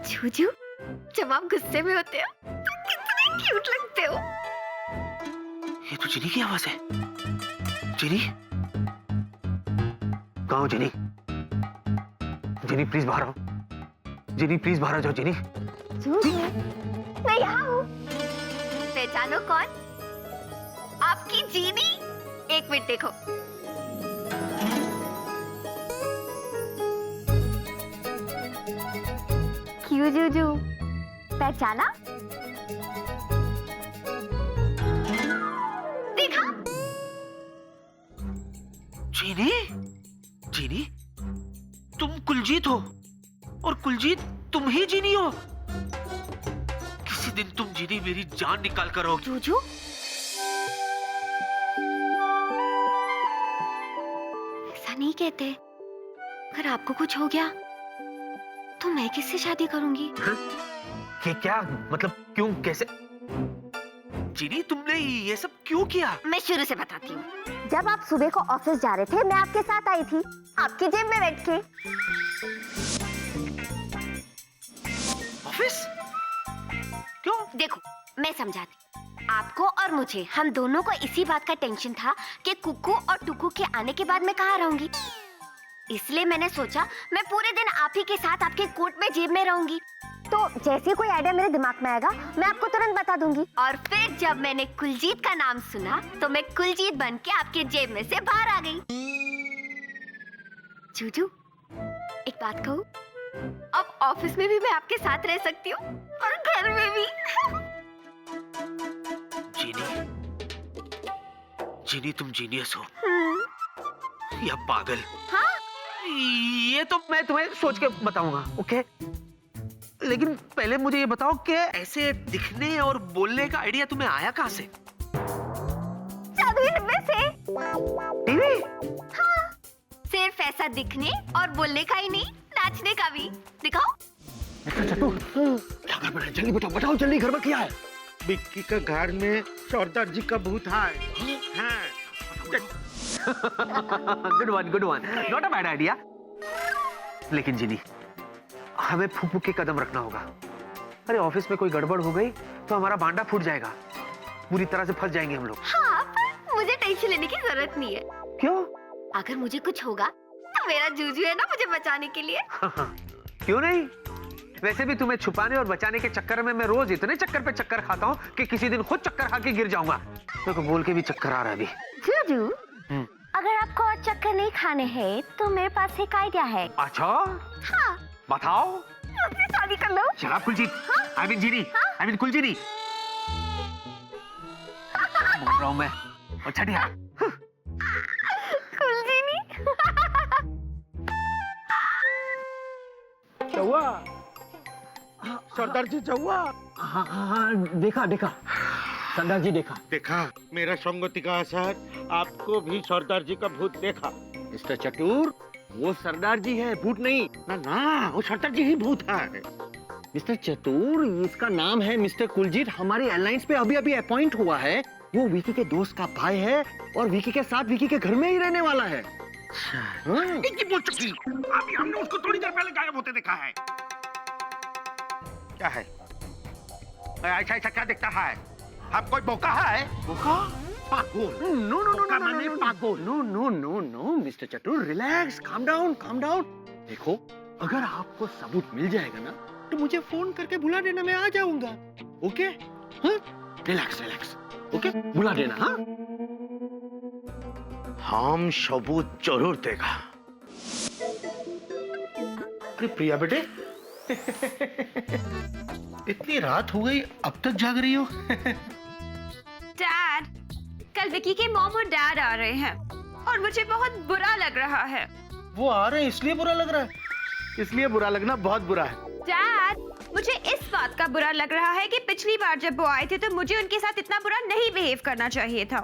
जूजू, जब आप गुस्से में होते हो तो कितने क्यूट लगते हो। ये तो जिनी की आवाज है। जिनी, कहाँ हो जिनी? जिनी प्लीज बाहर आओ। जिनी प्लीज बाहर आ जाओ। जिनी, जूजू, मैं यहाँ हूँ। पहचानो कौन? आपकी जीनी। एक मिनट देखो। क्यों जूजू, पहचाना? देखा? जिनी, जिनी, तुम कुलजीत हो और कुलजीत तुम ही जिनी हो। किसी दिन तुम जिनी मेरी जान निकाल कर आओगी। जूजू, ऐसा नहीं कहते। अगर आपको कुछ हो गया तो मैं किससे शादी करूंगी? हाँ? ये क्या मतलब, क्यों, कैसे? जिनी, तुमने ये सब क्यों किया? मैं शुरू से बताती हूँ। जब आप सुबह को ऑफिस जा रहे थे, मैं आपके साथ आई थी, आपकी जेब में बैठ के। ऑफिस? क्यों? देखो, मैं समझाती। आपको और मुझे, हम दोनों को इसी बात का टेंशन था कि कुकू और टुकू के आने के बाद मैं कहाँ रहूंगी। इसलिए मैंने सोचा मैं पूरे दिन आप ही के साथ आपके कोट में जेब में रहूंगी। तो जैसे कोई आइडिया मेरे दिमाग में आएगा, मैं आपको तुरंत बता दूंगी। और फिर जब मैंने कुलजीत का नाम सुना तो मैं कुलजीत बन के आपके जेब में से बाहर आ गई। जूजू, एक बात कहूँ? अब ऑफिस में भी मैं आपके साथ रह सकती हूँ और घर में भी। जिनी, जिनी, तुम जीनियस हो या पागल? हाँ? ये तो मैं तुम्हें सोच के बताऊंगा, ओके? लेकिन पहले मुझे ये बताओ कि ऐसे दिखने और बोलने का आइडिया तुम्हें आया कहाँ से? जादुई डिब्बे से। टीवी? हाँ, सिर्फ ऐसा दिखने और बोलने का ही नहीं, नाचने का भी। दिखाओ। चट्टू, क्या गड़बड़ है? जल्दी बताओ, बताओ जल्दी, गड़बड़ क्या है? बिक्की का घर में सरदार जी का भूत है। हाँ। Good one, good one, not a bad idea. लेकिन जिनी, हमें फूक फूक के कदम रखना होगा। अरे ऑफिस में कोई गड़बड़ हो गई तो हमारा बांडा फूट जाएगा, पूरी तरह से फंस जाएंगे हम लोग। हाँ, पर मुझे टेंशन लेने की जरूरत नहीं है। क्यों? अगर मुझे कुछ होगा तो मेरा जूजू है ना मुझे बचाने के लिए। क्यों नहीं? वैसे भी तुम्हें छुपाने और बचाने के चक्कर में मैं रोज इतने चक्कर पे चक्कर खाता हूँ कि किसी दिन खुद चक्कर खा के गिर जाऊंगा। मेरे को बोल के भी चक्कर आ रहा है अभी। जूजू, अगर आपको और चक्कर नहीं खाने हैं तो मेरे पास एक आइडिया है। अच्छा? हाँ, बताओ। मुझसे शादी कर लो। शराब Kuljeet, I mean Jeeni, I mean Kuljeeni. बोल रहा हूँ मैं। अच्छा दिया। कुलजीनी। चौवा, सरदार जी चौवा। हाँ हाँ हाँ, देखा देखा, सरदार जी देखा। देखा मेरा संगति का असर, आपको भी सरदार जी का भूत देखा। मिस्टर चतुर, वो सरदार जी है, भूत नहीं। ना ना, वो सरदार जी ही भूत है। मिस्टर चतुर, इसका नाम है मिस्टर कुलजीत, हमारी एयरलाइंस पे अभी अभी अपॉइंट हुआ है। वो विकी के दोस्त का भाई है और विकी के साथ विकी के घर में ही रहने वाला है। इतनी बोल चुकी, अभी हमने उसको थोड़ी देर पहले गायब होते देखा है। क्या है? ऐसा ऐसा क्या दिखता है? आप कोई बोका है? बोका? पागल। नो नो नो बोका नो माने पागल। No no no no mister Chatur, relax, calm down, calm down. देखो, अगर आपको सबूत मिल जाएगा ना तो मुझे फोन करके बुला देना, मैं आ जाऊंगा। ओके? हाँ? Relax relax, okay? बुला देना। हाँ? हम सबूत जरूर देगा। अरे प्रिया बेटे, इतनी रात हो गई, अब तक जाग रही हो? डैड, कल विकी के मॉम और डैड आ रहे हैं और मुझे बहुत बुरा लग रहा है। वो आ रहे हैं इसलिए बुरा लग रहा है? इसलिए बुरा लगना बहुत बुरा है। डैड, मुझे इस बात का बुरा लग रहा है कि पिछली बार जब वो आए थे तो मुझे उनके साथ इतना बुरा नहीं बिहेव करना चाहिए था,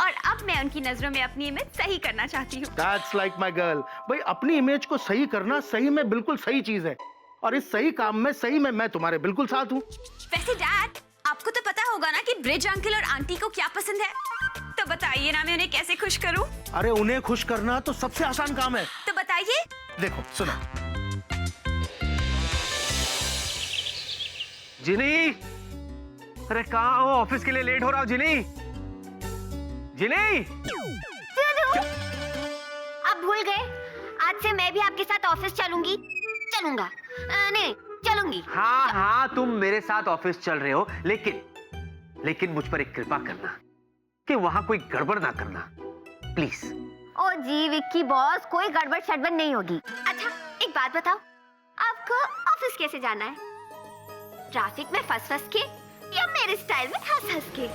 और अब मैं उनकी नजरों में अपनी इमेज सही करना चाहती हूँ। That's like my girl। भाई, अपनी इमेज को सही करना सही में बिल्कुल सही चीज है, और इस सही काम में सही में मैं तुम्हारे बिल्कुल साथ हूँ। वैसे डैड, आपको तो पता होगा ना कि ब्रिज अंकल और आंटी को क्या पसंद है, तो बताइए ना मैं उन्हें कैसे खुश करूँ। अरे उन्हें खुश करना तो सबसे आसान काम है। तो बताइए। देखो सुनो, जिनी, अरे कहाँ हो? ऑफिस के लिए लेट हो रहा हूँ जिनी। जिनी, आप भूल गए, आज से मैं भी आपके साथ ऑफिस चलूंगी। चलूंगा नहीं, चलूंगी। हाँ हाँ तुम मेरे साथ ऑफिस चल रहे हो, लेकिन मुझ पर एक कृपा करना कि वहां कोई गड़बड़ ना करना, प्लीज। ओ जी विक्की बॉस, कोई गड़बड़ शड़बड़ नहीं होगी। अच्छा एक बात बताओ, आपको ऑफिस कैसे जाना है? ट्रैफिक में फंस के या मेरे स्टाइल में हंस के?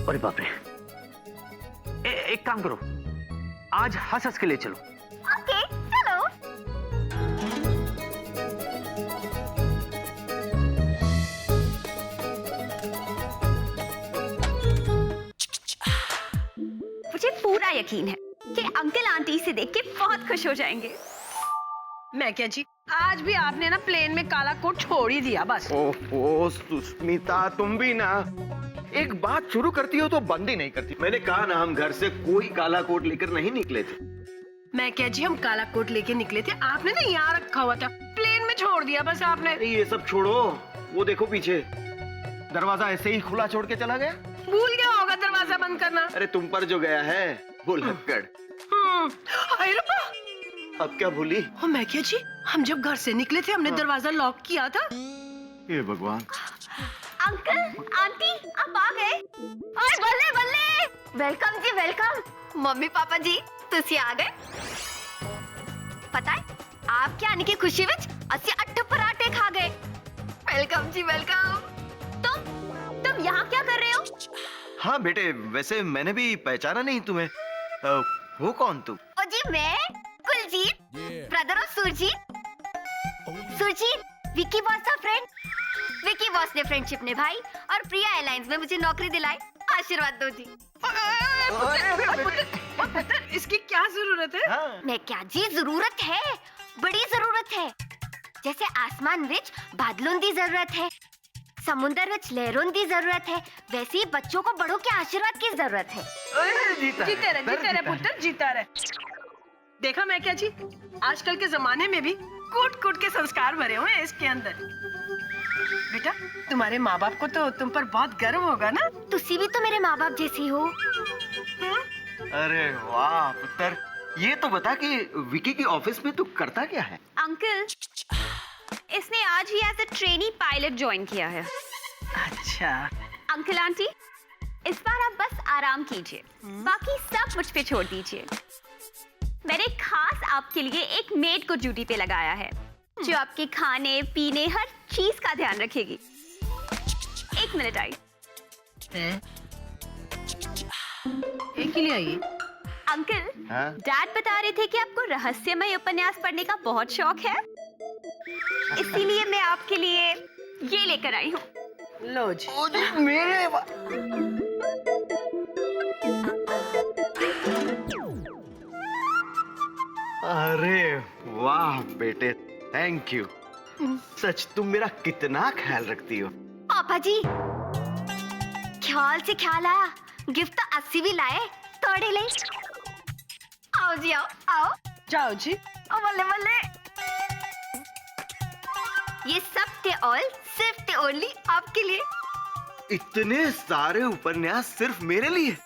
अरे बाप रे, एक काम करो, आज हंस के ले चलो। ओके चलो। मुझे पूरा यकीन है कि अंकल आंटी इसे देख के बहुत खुश हो जाएंगे। मैं क्या जी, आज भी आपने ना प्लेन में काला कोट छोड़ ही दिया बस। ओहो सुष्मिता, तुम भी ना एक बात शुरू करती हो तो बंद ही नहीं करती। मैंने कहा ना, हम घर से कोई काला कोट लेकर नहीं निकले थे। मैं क्या जी, हम काला कोट लेके निकले थे, आपने ना यहाँ रखा हुआ था, प्लेन में छोड़ दिया बस आपने। अरे ये सब छोड़ो, वो देखो पीछे। दरवाजा ऐसे ही खुला छोड़ के चला गया। भूल गया होगा दरवाजा बंद करना। अरे तुम पर जो गया है वो लक्कड़। हाय रब्बा, अब क्या भूली? ओ मैं क्या जी, हम जब घर से निकले थे हमने दरवाजा लॉक किया था। हे भगवान। अंकल आंटी आप आ गए। ओए बल्ले बल्ले, वेलकम जी वेलकम। मम्मी पापा जी तुसी आ गए। पता है आपके आने की खुशी विच ਅਸੀਂ 8 पराठे खा गए। वेलकम जी वेलकम। तुम यहाँ क्या कर रहे हो? हाँ बेटे, वैसे मैंने भी पहचाना नहीं तुम्हें। वो कौन तुम? ओ जी मैं Kuljeet, brother of Surjeet. Surjeet Vicky boss का फ्रेंड। विक्की बॉस ने फ्रेंडशिप निभाई और प्रिया एयरलाइंस में मुझे नौकरी दिलाई। आशीर्वाद दो जी। पुत्र, इसकी क्या जरूरत है? हाँ। मैं क्या जी, जरूरत है, बड़ी जरूरत है। जैसे आसमान विच बादलों की जरूरत है, समुंदर विच लहरों की जरूरत है, वैसे ही बच्चों को बड़ों के आशीर्वाद की जरूरत है। जीते रहे पुत्र, जीता रहे। देखा मैं क्या जी, आजकल के जमाने में भी कूट कूट के संस्कार भरे हुए हैं इसके अंदर। बेटा, तुम्हारे माँ बाप को तो तुम पर बहुत गर्व होगा ना? तुसी भी तो मेरे माँ बाप जैसी हो। अरे वाह पुत्र, ये तो बता कि विकी की ऑफिस में तू करता क्या है? अंकल, इसने आज ही as a trainee pilot join किया है। अच्छा। अंकल आंटी, इस बार आप बस आराम कीजिए, बाकी सब मुझ पे छोड़ दीजिए। मैंने खास आपके लिए एक मेड को ड्यूटी पे लगाया है, जो आपके खाने पीने हर चीज का ध्यान रखेगी। एक मिनट आई। एक ही लिए आई? अंकल, हाँ? डैड बता रहे थे कि आपको रहस्यमय उपन्यास पढ़ने का बहुत शौक है, इसीलिए मैं आपके लिए ये लेकर आई हूँ। लो जी। ओ जी, मेरे अरे वाह बेटे, थैंक यू। सच तुम मेरा कितना ख्याल रखती हो। पापा जी ख्याल से ख्याल आया, गिफ्ट तो 80 भी लाए थोड़े ले। आओ जी आओ आओ। जाओ जी। ओ बल्ले बल्ले, ये सब थे ऑल सिर्फ थे ओनली आपके लिए। इतने सारे उपन्यास सिर्फ मेरे लिए?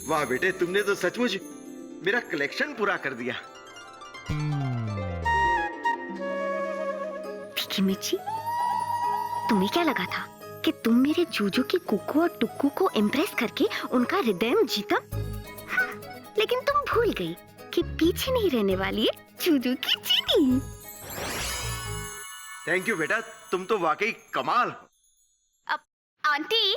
वाह बेटे, तुमने तो सचमुच मेरा कलेक्शन पूरा कर दिया। विक्की मिर्ची, तुम्हें क्या लगा था कि तुम मेरे जूजू की कुकू और टुक्कू को इम्प्रेस करके उनका हृदय जीता? लेकिन तुम भूल गई कि पीछे नहीं रहने वाली है जूजू की चीनी। थैंक यू बेटा, तुम तो वाकई कमाल। आंटी,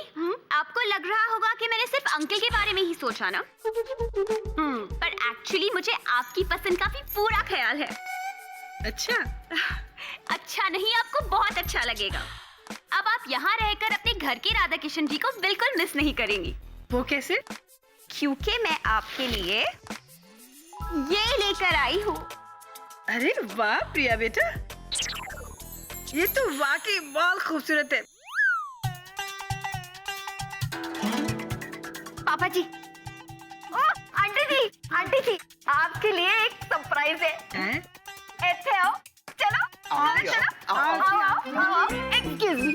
आपको लग रहा होगा कि मैंने सिर्फ अंकल के बारे में ही सोचा ना? पर एक्चुअली मुझे आपकी पसंद का भी पूरा ख्याल है। अच्छा। अच्छा नहीं, आपको बहुत अच्छा लगेगा। अब आप यहाँ रहकर अपने घर के राधा किशन जी को बिल्कुल मिस नहीं करेंगी। वो कैसे? क्योंकि मैं आपके लिए ये लेकर आई हूँ। अरे वाह प्रिया बेटा, ये तो वाकई बहुत खूबसूरत है। पापा जी, ओ आंटी जी आपके लिए एक सरप्राइज है। हैं? ऐसे आओ, चलो। Excuse me.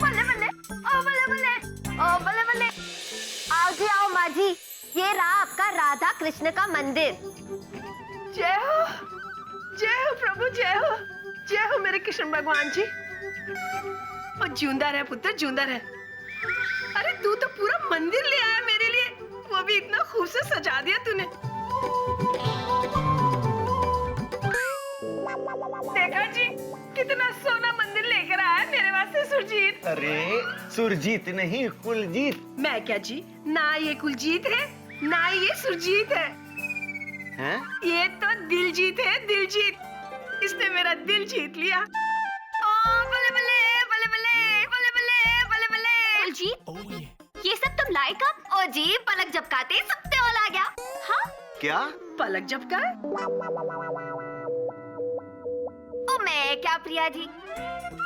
बल्ले बल्ले, ओ बल्ले बल्ले, ओ बल्ले बल्ले। आओ जी आओ माँ जी, ये रहा आपका राधा कृष्ण का मंदिर। जय हो प्रभु, जय हो मेरे कृष्ण भगवान जी। और जिंदा रहे पुत्र, जिंदा रहे। अरे तू तो पूरा मंदिर ले आया मेरे लिए, वो भी इतना खूबसूरत सजा दिया तूने। देखा जी, कितना सोना मंदिर लेकर आया मेरे वास्ते सुरजीत। अरे सुरजीत नहीं, कुलजीत। मैं क्या जी, ना ये कुलजीत है ना ये सुरजीत है, हैं? ये तो दिलजीत है, दिलजीत। इसने मेरा दिल जीत लिया। बल्ले बल्ले, बल्ले बल्ले, बल्ले बल्ले, बल्ले बल्ले। कुलजीत, ये सब तुम लाए कब? ओ जी, पलक झपकाते सबते ओल आ गया। हाँ? क्या? पलक झपका? ओ मैं क्या प्रिया जी,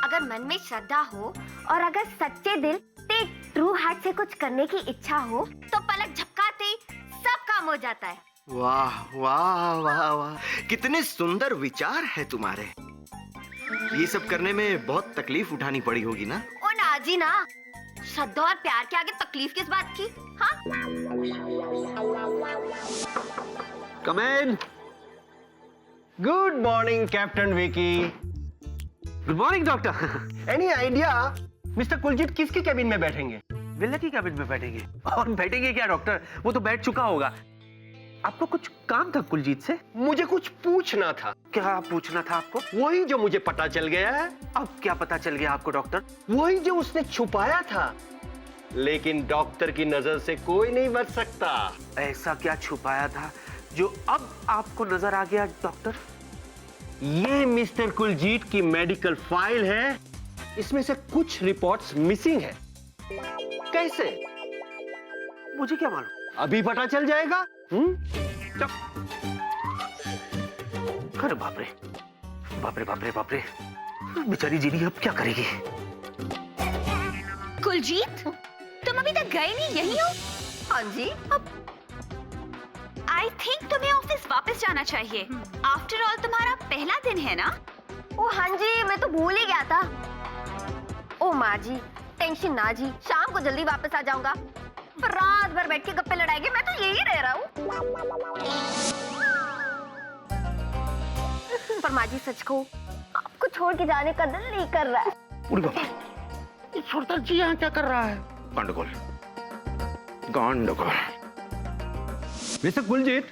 अगर मन में श्रद्धा हो और अगर सच्चे दिल से ट्रू हार्ट से कुछ करने की इच्छा हो तो पलक झपकाते ही सब काम हो जाता है। वाह वाह वाह वाह, कितने सुंदर विचार है तुम्हारे। ये सब करने में बहुत तकलीफ उठानी पड़ी होगी ना? ओ ना जी ना, श्रद्धा और प्यार के आगे तकलीफ किस बात की? हाँ? Come in. Good morning captain Vicky. Good morning doctor. Any idea mister Kuljeet किसके केबिन में बैठेंगे? विल्ला की कैबिन में बैठेंगे। और बैठेंगे क्या डॉक्टर, वो तो बैठ चुका होगा। आपको कुछ काम था कुलजीत से? मुझे कुछ पूछना था। क्या पूछना था आपको? वही जो मुझे पता चल गया है। अब क्या पता चल गया आपको डॉक्टर? वही जो उसने छुपाया था, लेकिन डॉक्टर की नजर से कोई नहीं बच सकता। ऐसा क्या छुपाया था जो अब आपको नजर आ गया डॉक्टर? ये मिस्टर कुलजीत की मेडिकल फाइल है, इसमें से कुछ रिपोर्ट्स मिसिंग है। कैसे? मुझे क्या मालूम? अभी पता चल जाएगा। अरे बाप रे, बाप रे, बाप रे, बाप रे, बेचारी जीनी अब क्या करेगी? कुलजीत, तुम अभी तक गए नहीं, यही हो? हाँ जी। आई थिंक तुम्हें ऑफिस वापस जाना चाहिए। आफ्टर ऑल तुम्हारा पहला दिन है ना? ओ हाँ जी, मैं तो भूल ही गया था। ओ माँ जी, टेंशन ना जी, शाम को जल्दी वापस आ जाऊंगा। पर रात भर बैठ के गप्पे लड़ाएंगे, मैं तो यही रह रहा हूँ। पर माँ जी सच को आपको छोड़ के जाने का दिल नहीं कर रहा है। उड़ी बाबा, ये छोटा जी यहाँ क्या कर रहा है? गंडगोल, गंडगोल। मिस्टर कुलजीत।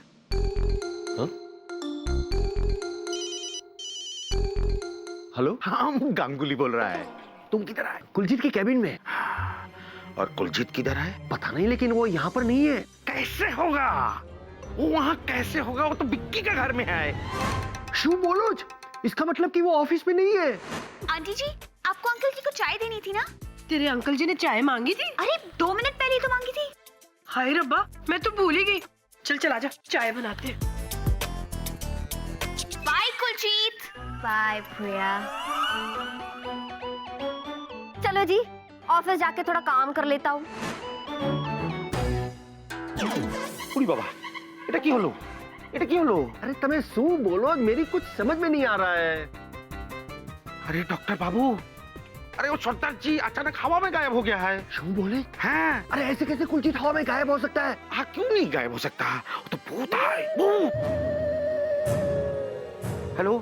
हेलो? हाँ, गांगुली बोल रहा है। तुम किधर आए? कुलजीत के केबिन में। और कुलजीत किधर है? पता नहीं, लेकिन वो यहाँ पर नहीं है। कैसे होगा? वो वहाँ कैसे होगा? वो तो बिक्की के घर में है। शू बोलो, इसका मतलब कि वो ऑफिस में नहीं है। आंटी जी, आपको अंकल जी को चाय देनी थी ना? तेरे अंकल जी ने चाय मांगी थी? अरे 2 मिनट पहले ही तो मांगी थी। हाय रब्बा, मैं तो भूल ही गई। चल चल आजा, चाय बनाते हैं। बाय कुलजीत। बाय प्रिया। चलो जी, ऑफिस जाके थोड़ा काम कर लेता हूँ। उड़ी बाबा, এটা কি হলো? এটা কি হলো? अरे तुम्हें शू बोलो, मेरी कुछ समझ में नहीं आ रहा है। अरे डॉक्टर बाबू, अरे वो छोटा जी अचानक हवा में गायब हो गया है। शू बोले? हाँ। अरे ऐसे कैसे कुलजीत हवा में गायब हो सकता है? हाँ, क्यों नहीं गायब हो सकता? वो तो भूत है। भूत। Hello,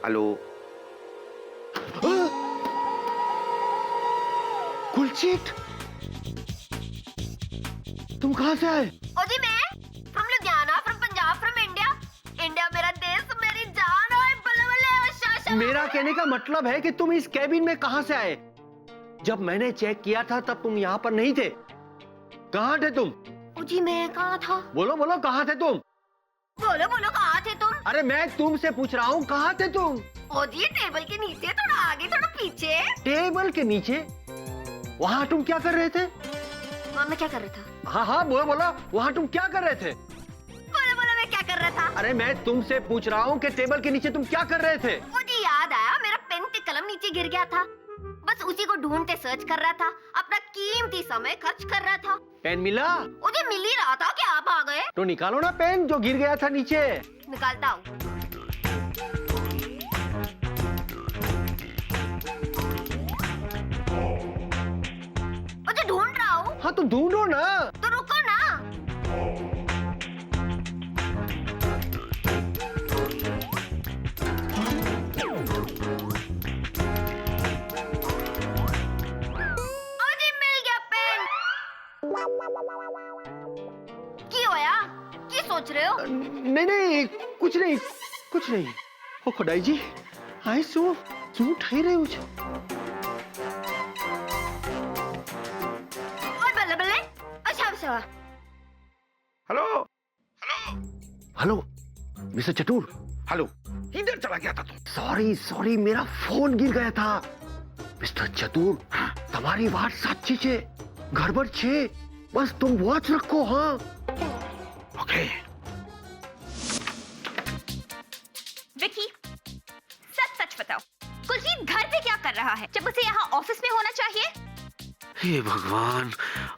hello. कुलजीत, तुम कहाँ से आए? ओ जी, मैं from Ludhiana, from Punjab, from India. India मेरा देश, मेरी जान। और बल्ले बल्ले, और शाशा। मेरा कहने का मतलब है कि तुम इस केबिन में कहाँ से आए? जब मैंने चेक किया था तब तुम यहाँ पर नहीं थे। कहाँ थे तुम? ओ जी, मैं कहाँ था? बोलो बोलो, कहाँ थे तुम? बोलो बोलो, कहाँ थे तुम? अरे मैं तुमसे पूछ रहा हूँ, कहाँ थे तुम? ओ जी, टेबल के नीचे, थोड़ा आगे, थोड़ा पीछे। टेबल के नीचे? वहाँ तुम क्या कर रहे थे? वहाँ मैं क्या कर रहा था? हाँ हाँ बोलो बोलो, वहाँ तुम क्या कर रहे थे? बोलो बोलो, मैं क्या कर रहा था? अरे मैं तुमसे पूछ रहा हूँ कि टेबल के नीचे तुम क्या कर रहे थे? मुझे याद आया, मेरा पेन पे कलम नीचे गिर गया था। बस उसी को ढूंढते सर्च कर रहा था, अपना कीमती समय खर्च कर रहा था। पेन मिला? मुझे मिल ही रहा था कि आप आ गए। तो निकालो ना पेन जो गिर गया था नीचे। निकालता हूँ। हाँ तो ढूंढो ना। तो रुको ना। अरे मिल गया पेन। की होया? की सोच रहे हो? नहीं कुछ नहीं कुछ नहीं। ओ खुदाई जी आई सो ठाई रहे हो छे। और बल्ले बल्ले। अच्छा। हेलो हेलो मिस्टर चतुर। हेलो, इधर चला गया था तू? सॉरी मेरा फोन गिर गया था। मिस्टर चतुर तुम्हारी बात सच्ची छे, गड़बड़ छे, बस तुम वॉच रखो। हाँ ओके। विकी सच बताओ, कुलजीत घर पे क्या कर रहा है जब उसे यहाँ ऑफिस में होना चाहिए? हे भगवान,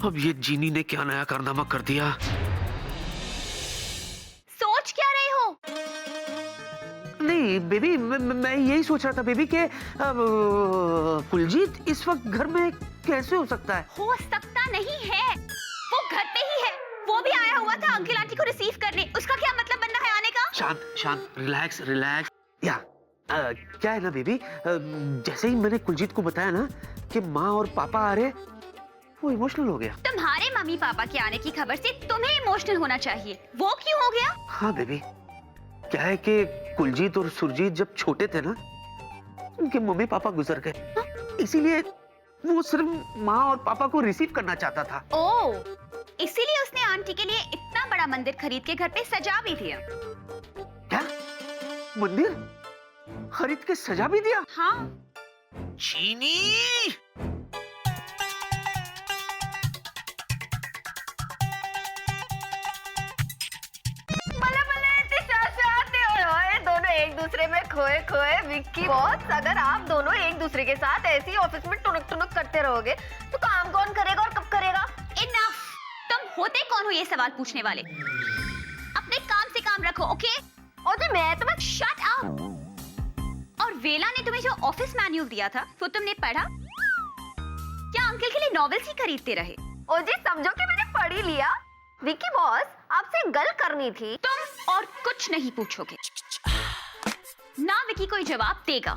अब ये जीनी ने क्या नया कारनामा कर दिया। सोच क्या रहे हो? नहीं बेबी, मैं यही सोच रहा था बेबी कि कुलजीत इस वक्त घर में कैसे हो सकता है। हो सकता नहीं है, वो घर पे ही है। वो भी आया हुआ था अंकल आंटी को रिसीव करने। उसका क्या मतलब बनना है आने का? शांत, रिलैक्स। या क्या है ना बेबी, जैसे ही मैंने कुलजीत को बताया ना कि माँ और पापा आ रहे, वो इमोशनल हो गया। तुम्हारे मम्मी पापा के आने की खबर से तुम्हें इमोशनल होना चाहिए, वो क्यों हो गया? हाँ बेबी, क्या है कि कुलजीत और सुरजीत जब छोटे थे ना, उनके मम्मी पापा गुजर गए, इसीलिए वो सिर्फ माँ और पापा को रिसीव करना चाहता था। ओह, इसीलिए उसने आंटी के लिए इतना बड़ा मंदिर खरीद के घर पे सजा भी दिया। क्या? मंदिर खरीद के सजा भी दिया? हाँ। चीनी! दोनों एक दूसरे में खोए विक्की बॉस, अगर आप दोनों एक दूसरे के साथ ऐसे ही ऑफिस में टुनक करते रहोगे तो काम कौन करेगा और कब करेगा? इनफ! तुम होते कौन हो ये सवाल पूछने वाले? अपने काम से काम रखो, ओके? और जो मैं तुम्हें शट अप! और वेला ने तुम्हें जो ऑफिस मैन्यूअल दिया था वो तुमने पढ़ा? क्या अंकल के लिए नॉवेल्स ही खरीदते रहे? ओ जी, समझो कि मैंने पढ़ ही लिया। विक्की बॉस, आपसे गल करनी थी। तुम और कुछ नहीं पूछोगे ना। विक्की कोई जवाब देगा,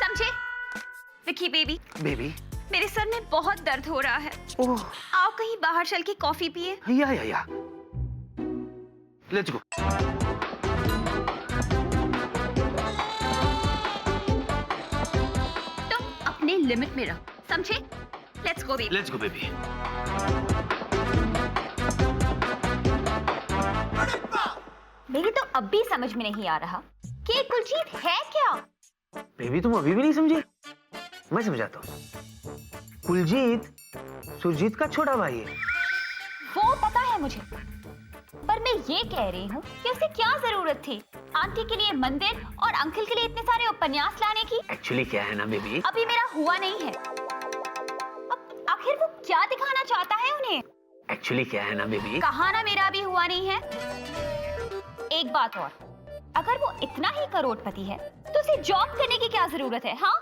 समझे? विक्की बेबी, मेरे सर में बहुत दर्द हो रहा है। ओह, आओ कहीं बाहर चल के कॉफी पिए। या लेट्स गो। तुम अपने लिमिट में रहो, समझे? Let's go baby. मेरी तो अब भी समझ में नहीं आ रहा कि ये कुलजीत है क्या। बेबी तुम अभी भी नहीं समझे? मैं समझाता हूँ। कुलजीत सुरजीत का छोटा भाई है। वो पता है मुझे, पर मैं ये कह रही हूँ कि उसे क्या जरूरत थी आंटी के लिए मंदिर और अंकल के लिए इतने सारे उपन्यास लाने की? एक्चुअली क्या है ना बेबी, अभी मेरा हुआ नहीं है। अब आखिर वो क्या दिखाना चाहता है उन्हें? एक्चुअली क्या है ना बेबी, कहा ना मेरा अभी हुआ नहीं है। एक बात और, अगर वो इतना ही करोड़पति है तो उसे जॉब करने की क्या जरूरत है? हाँ,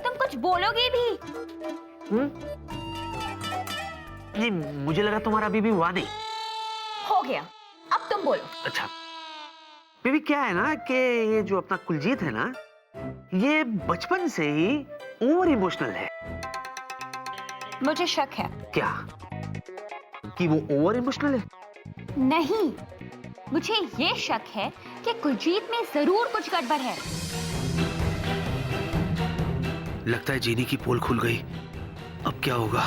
तुम कुछ बोलोगे भी? नहीं मुझे लगा तुम्हारा अभी भी हुआ नहीं। हो गया, अब तुम बोलो। अच्छा बेबी, क्या है ना कि ये जो अपना कुलजीत है ना, ये बचपन से ही ओवर इमोशनल है। मुझे शक है। क्या कि वो ओवर इमोशनल है? नहीं, मुझे ये शक है कि कुलजीत में जरूर कुछ गड़बड़ है। लगता है जीनी की पोल खुल गई। अब क्या होगा?